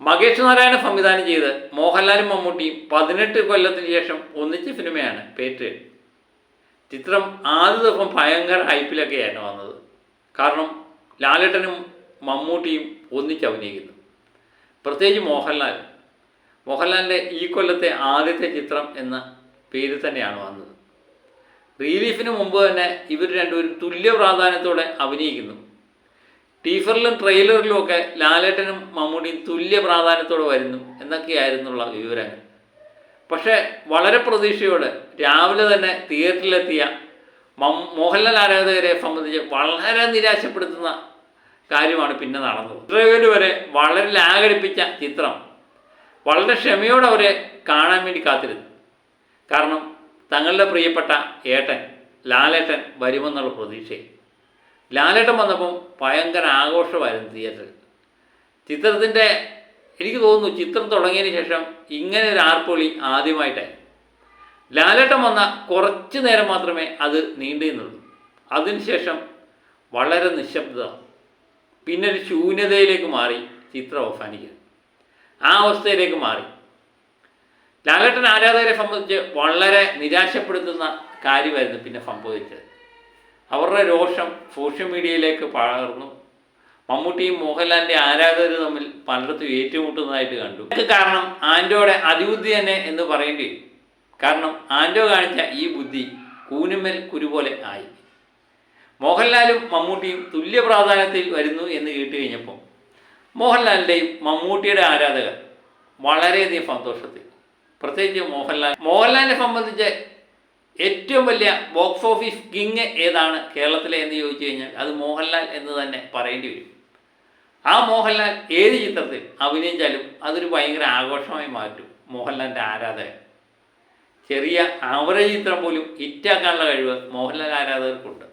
മകേഷ് നാരായണൻ സംവിധാനം ചെയ്ത് മോഹൻലാലും മമ്മൂട്ടിയും 18 കൊല്ലത്തിന് ശേഷം ഒന്നിച്ച സിനിമയാണ് പേട്രിയറ്റ്. ചിത്രം ആദ്യ ദിവസം ഭയങ്കര ഹൈപ്പിലൊക്കെയായിരുന്നു വന്നത്. കാരണം ലാലേട്ടനും മമ്മൂട്ടിയും ഒന്നിച്ച് അഭിനയിക്കുന്നു. പ്രത്യേകിച്ച് മോഹൻലാലിൻ്റെ ഈ കൊല്ലത്തെ ആദ്യത്തെ ചിത്രം എന്ന പേര് തന്നെയാണ് വന്നത്. റിലീഫിന് മുമ്പ് തന്നെ ഇവർ രണ്ടുപേരും തുല്യ പ്രാധാന്യത്തോടെ അഭിനയിക്കുന്നു. ടീസറിലും ട്രെയിലറിലും ഒക്കെ ലാലേട്ടനും മമ്മൂട്ടിയും തുല്യ പ്രാധാന്യത്തോടെ വരുന്നു എന്നൊക്കെയായിരുന്നുള്ള വിവരങ്ങൾ. പക്ഷേ വളരെ പ്രതീക്ഷയോടെ രാവിലെ തന്നെ തിയേറ്ററിലെത്തിയ മോഹൻലാൽ ആരാധകരെ സംബന്ധിച്ച് വളരെ നിരാശപ്പെടുത്തുന്ന കാര്യമാണ് പിന്നെ നടന്നത്. ഇത്രയും വരെ വളരെ ലാഗടിപ്പിച്ച ചിത്രം വളരെ ക്ഷമയോടെ അവരെ കാണാൻ വേണ്ടി കാത്തിരുന്നു. കാരണം തങ്ങളുടെ പ്രിയപ്പെട്ട ഏട്ടൻ ലാലേട്ടൻ വരുമെന്നുള്ള പ്രതീക്ഷയിൽ. ലാലേട്ടൻ വന്നപ്പം ഭയങ്കര ആഘോഷമായിരുന്നു തിയേറ്ററിൽ. ചിത്രത്തിൻ്റെ എനിക്ക് തോന്നുന്നു ചിത്രം തുടങ്ങിയതിന് ശേഷം ഇങ്ങനെ ഒരു ആർപ്പൊളി ആദ്യമായിട്ടായി. ലാലേട്ടൻ വന്ന കുറച്ച് നേരം മാത്രമേ അത് നീണ്ടുന്നുള്ളൂ. അതിനുശേഷം വളരെ നിശബ്ദത, പിന്നെ ഒരു ശൂന്യതയിലേക്ക് മാറി ചിത്രം അവസാനിക്കുന്നത്. ആ അവസ്ഥയിലേക്ക് മാറി. ലാലേട്ടൻ ആരാധകരെ സംബന്ധിച്ച് വളരെ നിരാശപ്പെടുത്തുന്ന കാര്യമായിരുന്നു പിന്നെ സംഭവിച്ചത്. അവരുടെ രോഷം സോഷ്യൽ മീഡിയയിലേക്ക് പകർന്നു. മമ്മൂട്ടിയും മോഹൻലാലിൻ്റെ ആരാധകർ തമ്മിൽ പലയിടത്തും ഏറ്റുമുട്ടുന്നതായിട്ട് കണ്ടു. കാരണം ആൻറ്റോയുടെ അതിബുദ്ധി തന്നെ എന്ന് പറയേണ്ടി വരും. കാരണം ആൻറ്റോ കാണിച്ച ഈ ബുദ്ധി കൂനുമേൽ കുരുപോലെ ആയി. മോഹൻലാലും മമ്മൂട്ടിയും തുല്യ പ്രാധാന്യത്തിൽ വരുന്നു എന്ന് കേട്ട് കഴിഞ്ഞപ്പോൾ മോഹൻലാലിൻ്റെയും മമ്മൂട്ടിയുടെ ആരാധകർ വളരെയധികം സന്തോഷത്തിൽ. പ്രത്യേകിച്ച് മോഹൻലാലിനെ സംബന്ധിച്ച് ഏറ്റവും വലിയ ബോക്സ് ഓഫീസ് കിങ് ഏതാണ് കേരളത്തിലെ എന്ന് ചോദിച്ചു കഴിഞ്ഞാൽ അത് മോഹൻലാൽ എന്ന് തന്നെ പറയേണ്ടി വരും. ആ മോഹൻലാൽ ഏത് ചിത്രത്തിൽ അഭിനയിച്ചാലും അതൊരു ഭയങ്കര ആഘോഷമായി മാറ്റും മോഹൻലാലിൻ്റെ ആരാധകർ. ചെറിയ ആവറേജ് ചിത്രം പോലും ഹിറ്റാക്കാനുള്ള കഴിവ് മോഹൻലാൽ ആരാധകർക്കുണ്ട്.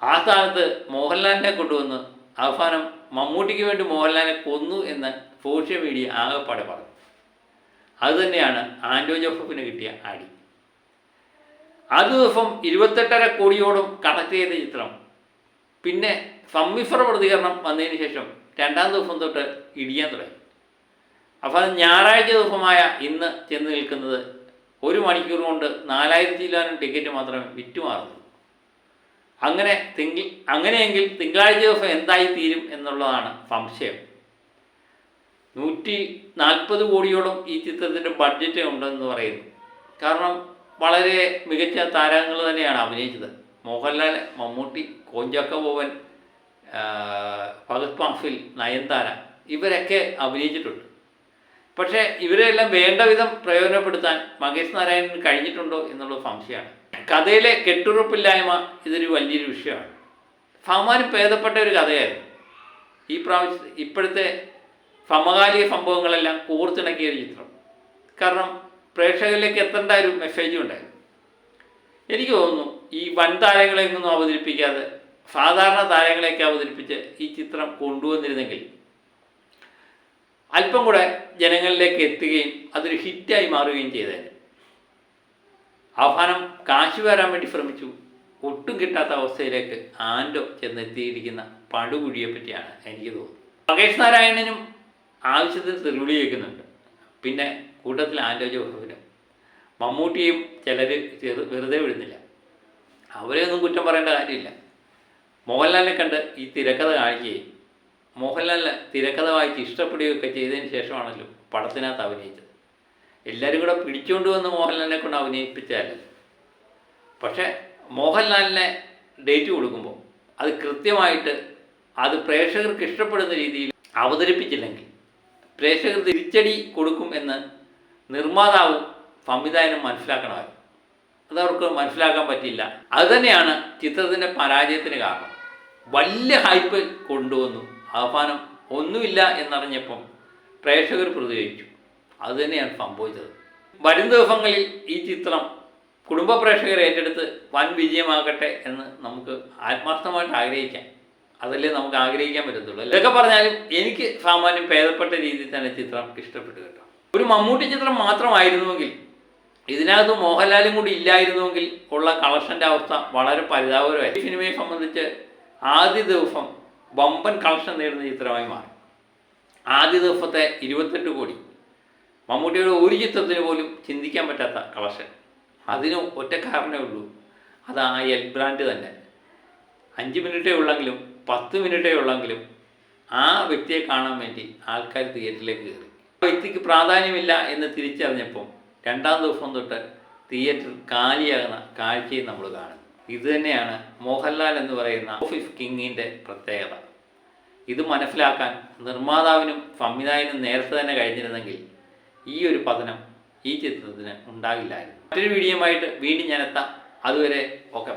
ആ സ്ഥാനത്ത് മോഹൻലാലിനെ കൊണ്ടുവന്ന് അവസാനം മമ്മൂട്ടിക്ക് വേണ്ടി മോഹൻലാലിനെ കൊന്നു എന്ന് സോഷ്യൽ മീഡിയ ആകെപ്പാടെ പറഞ്ഞു. അതുതന്നെയാണ് ആൻറ്റോ ജോസഫിന് കിട്ടിയ അടി. ആ ദിവസം 28.5 കോടിയോളം കണക്ട് ചെയ്ത ചിത്രം പിന്നെ സമ്മിശ്ര പ്രതികരണം വന്നതിന് ശേഷം രണ്ടാം ദിവസം തൊട്ട് ഇടിയാൻ തുടങ്ങി. അപ്പോൾ ഞായറാഴ്ച ദിവസമായ ഇന്ന് ചെന്ന് നിൽക്കുന്നത് 1 മണിക്കൂർ കൊണ്ട് 4000 ടിക്കറ്റ് മാത്രമേ വിറ്റുമാറുന്നുള്ളൂ. അങ്ങനെയെങ്കിൽ തിങ്കളാഴ്ച ദിവസം എന്തായി തീരും എന്നുള്ളതാണ് സംശയം. 140 കോടിയോളം ഈ ചിത്രത്തിൻ്റെ ബഡ്ജറ്റ് ഉണ്ടെന്ന് പറയുന്നു. കാരണം വളരെ മികച്ച താരങ്ങൾ തന്നെയാണ് അഭിനയിച്ചത്. മോഹൻലാൽ, മമ്മൂട്ടി, കോഞ്ചാക്ക ബോബൻ, ഫഹദ് ഫാസിൽ, നയൻതാര ഇവരൊക്കെ അഭിനയിച്ചിട്ടുണ്ട്. പക്ഷേ ഇവരെല്ലാം വേണ്ട വിധം പ്രയോജനപ്പെടുത്താൻ മകേഷ് നാരായണന് കഴിഞ്ഞിട്ടുണ്ടോ എന്നുള്ള സംശയമാണ്. കഥയിലെ കെട്ടുറപ്പില്ലായ്മ ഇതൊരു വലിയൊരു വിഷയമാണ്. സാമാന്യം ഭേദപ്പെട്ട ഒരു കഥയായിരുന്നു. ഇപ്പോഴത്തെ സമകാലിക സംഭവങ്ങളെല്ലാം കോർത്തിണക്കിയ ഒരു ചിത്രം. കാരണം പ്രേക്ഷകരിലേക്ക് എത്തേണ്ട ഒരു മെസ്സേജും ഉണ്ടായിരുന്നു. എനിക്ക് തോന്നുന്നു ഈ വൻ താരങ്ങളെയൊന്നും അവതരിപ്പിക്കാതെ സാധാരണ താരങ്ങളെയൊക്കെ അവതരിപ്പിച്ച് ഈ ചിത്രം കൊണ്ടുവന്നിരുന്നെങ്കിൽ അല്പം കൂടെ ജനങ്ങളിലേക്ക് എത്തുകയും അതൊരു ഹിറ്റായി മാറുകയും ചെയ്തേനെ. അവസാനം കാശ് വരാൻ വേണ്ടി ശ്രമിച്ചു. ഒട്ടും കിട്ടാത്ത അവസ്ഥയിലേക്ക് ആൻറ്റോ ചെന്നെത്തിയിരിക്കുന്ന പടുകുഴിയെ പറ്റിയാണ് എനിക്ക് തോന്നുന്നത്. മകേഷ് നാരായണനും ആവശ്യത്തിന് തെരുവിളി കേൾക്കുന്നുണ്ട്. പിന്നെ കൂട്ടത്തിൽ ആൻറ്റോ ജോസഫിനും മമ്മൂട്ടിയും ചിലർ വെറുതെ വിടുന്നില്ല. അവരെയൊന്നും കുറ്റം പറയേണ്ട കാര്യമില്ല. മോഹൻലാലിനെ കണ്ട് ഈ തിരക്കഥ കാണിക്കുകയും മോഹൻലാലിനെ തിരക്കഥ വായിച്ച് ഇഷ്ടപ്പെടുകയൊക്കെ ചെയ്തതിന് ശേഷമാണല്ലോ പടത്തിനകത്ത് അഭിനയിച്ചത്. എല്ലാവരും കൂടെ പിടിച്ചുകൊണ്ട് വന്ന് മോഹൻലാലിനെ കൊണ്ട് അഭിനയിപ്പിച്ചാലല്ലോ. പക്ഷേ മോഹൻലാലിനെ ഡേറ്റ് കൊടുക്കുമ്പോൾ അത് കൃത്യമായിട്ട് അത് പ്രേക്ഷകർക്ക് ഇഷ്ടപ്പെടുന്ന രീതിയിൽ അവതരിപ്പിച്ചില്ലെങ്കിൽ പ്രേക്ഷകർ തിരിച്ചടി കൊടുക്കും എന്ന് നിർമ്മാതാവും സംവിധായകനും മനസ്സിലാക്കണമായിരുന്നു. അതവർക്ക് മനസ്സിലാക്കാൻ പറ്റില്ല. അതുതന്നെയാണ് ചിത്രത്തിൻ്റെ പരാജയത്തിന് കാരണം. വലിയ ഹൈപ്പ് കൊണ്ടുവന്നു, അവസാനം ഒന്നുമില്ല എന്നറിഞ്ഞപ്പം പ്രേക്ഷകർ പ്രതികരിച്ചു. അതുതന്നെയാണ് സംഭവിച്ചത്. വരും ദിവസങ്ങളിൽ ഈ ചിത്രം കുടുംബ പ്രേക്ഷകരെ ഏറ്റെടുത്ത് വൻ വിജയമാകട്ടെ എന്ന് നമുക്ക് ആത്മാർത്ഥമായിട്ട് ആഗ്രഹിക്കാം. അതല്ലേ നമുക്ക് ആഗ്രഹിക്കാൻ പറ്റത്തുള്ളൂ. ഇതൊക്കെ പറഞ്ഞാലും എനിക്ക് സാമാന്യം ഭേദപ്പെട്ട രീതിയിൽ തന്നെ ചിത്രം ഇഷ്ടപ്പെട്ടു കേട്ടോ. ഒരു മമ്മൂട്ടി ചിത്രം മാത്രമായിരുന്നുവെങ്കിൽ, ഇതിനകത്ത് മോഹൻലാലും കൂടി ഇല്ലായിരുന്നുവെങ്കിൽ ഉള്ള കളക്ഷൻ്റെ അവസ്ഥ വളരെ പരിതാപകരമായി. ഈ സിനിമയെ സംബന്ധിച്ച് ആദ്യ ദിവസം വമ്പൻ കളക്ഷൻ നേടുന്ന ചിത്രമായി മാറി. ആദ്യ ദിവസത്തെ 28 കോടി. മമ്മൂട്ടിയുടെ ഒരു ചിത്രത്തിന് പോലും ചിന്തിക്കാൻ പറ്റാത്ത കളക്ഷൻ. അതിന് ഒറ്റ കാരണമേ ഉള്ളൂ, അത് ആ എൽ ബ്രാൻഡ് തന്നെ. 5 മിനിറ്റേ ഉള്ളെങ്കിലും 10 മിനിറ്റേ ഉള്ളെങ്കിലും ആ വ്യക്തിയെ കാണാൻ വേണ്ടി ആൾക്കാർ തിയേറ്ററിലേക്ക് കയറി. ആ വ്യക്തിക്ക് പ്രാധാന്യമില്ല എന്ന് തിരിച്ചറിഞ്ഞപ്പം 2-ാം ദിവസം തൊട്ട് തിയേറ്റർ കാലിയാകുന്ന കാഴ്ചയും നമ്മൾ കാണുന്നു. ഇതുതന്നെയാണ് മോഹൻലാൽ എന്ന് പറയുന്ന ഓഫീസ് കിങ്ങിൻ്റെ പ്രത്യേകത. ഇത് മനസ്സിലാക്കാൻ നിർമ്മാതാവിനും സംവിധായകനും നേരത്തെ തന്നെ കഴിഞ്ഞിരുന്നെങ്കിൽ ഈ ഒരു പതനം ഈ ചിത്രത്തിന് ഉണ്ടാകില്ലായിരുന്നു. മറ്റൊരു വീഡിയോയുമായിട്ട് വീണ്ടും ഞാൻ എത്താം. അതുവരെ ഓക്കെ.